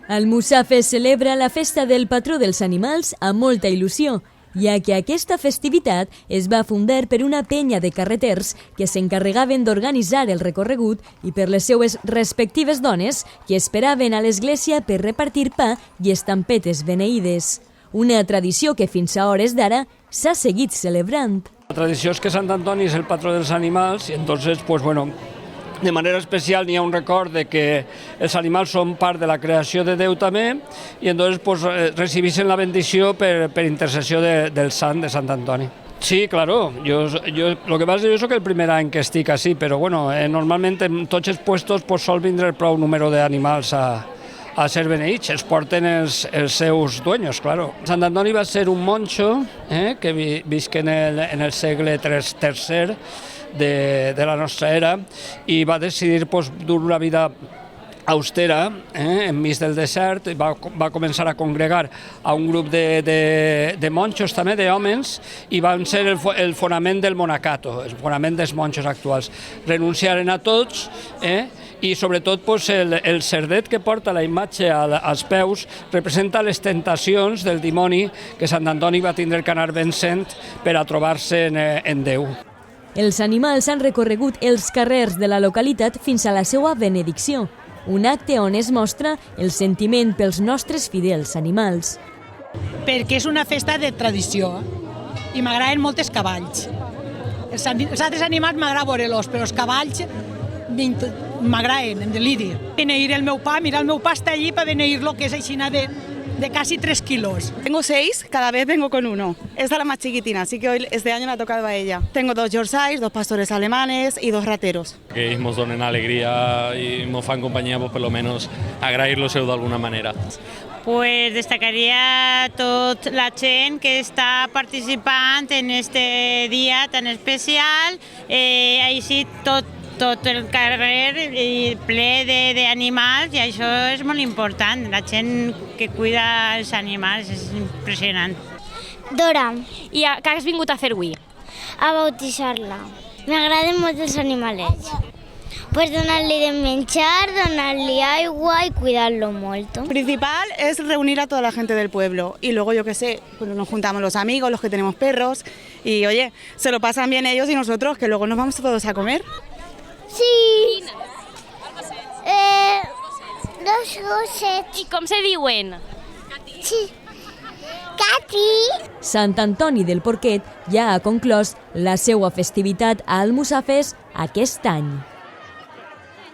Almussafes celebra la festa del patró dels animals amb molta il·lusió, ja que aquesta festivitat es va fundar per una penya de carreters que s'encarregaven d'organitzar el recorregut i per les seues respectives dones que esperaven a l'església per repartir pa i estampetes beneïdes. Una tradició que fins a hores d'ara s'ha seguit celebrant. La tradició és que Sant Antoni és el patró dels animals i entonces, de manera especial n'hi ha un record de que els animals són part de la creació de Déu també i entonces recibeixen la bendició per intercessió del sant, de Sant Antoni. Sí, claro, lo que pasa es que yo soy el primer any que estic així, però normalment en tots els puestos sol vindre prou número d'animals a ser beneïts, els porten els seus dueños, claro. Sant Antoni va ser un monjo que visqué en el segle III de la nostra era i va decidir dur una vida austera enmig del desert, va començar a congregar a un grup de monjos també, d'homes, i van ser el fonament del monacato, el fonament dels monjos actuals. Renunciaren a tots i sobretot el cerdet que porta la imatge als peus representa les tentacions del dimoni que Sant Antoni va tindre que anar vencent per a trobar-se en Déu. Els animals han recorregut els carrers de la localitat fins a la seva benedicció, un acte on es mostra el sentiment pels nostres fidels animals. Perquè és una festa de tradició i m'agraden molt els cavalls. Els altres animals m'agrada veure-los, però els cavalls m'agraden, en deliri. Beneir el meu pa, mira, el meu pa està allí per beneir-lo, que és així de casi 3 kilos. Tengo 6, cada vez vengo con uno. Esta es la más chiquitina, así que hoy, este año me ha tocado a ella. Tengo 2 Yorkshires, 2 pastores alemanes y 2 rateros. Que ells ens donen alegria i ens fan companyia, per lo menos agrair-los d'alguna manera. Pues destacaria tota la gent que està participant en este dia tan especial, així tot el carrer ple d'animals, i això és molt important. La gent que cuida els animals és impressionant. Dora. I què has vingut a fer avui? A bautitzar-la. M'agraden molt els animalets. Pues donar-li de menjar, donar-li aigua y cuidarlo mucho. Principal es reunir a toda la gente del pueblo y luego, yo qué sé, pues nos juntamos los amigos, los que tenemos perros y, oye, se lo pasan bien ellos y nosotros, que luego nos vamos todos a comer. Sí. Dos gossets. I com se diuen? Sí. Cati. Sant Antoni del Porquet ja ha conclòs la seva festivitat a Almussafes aquest any.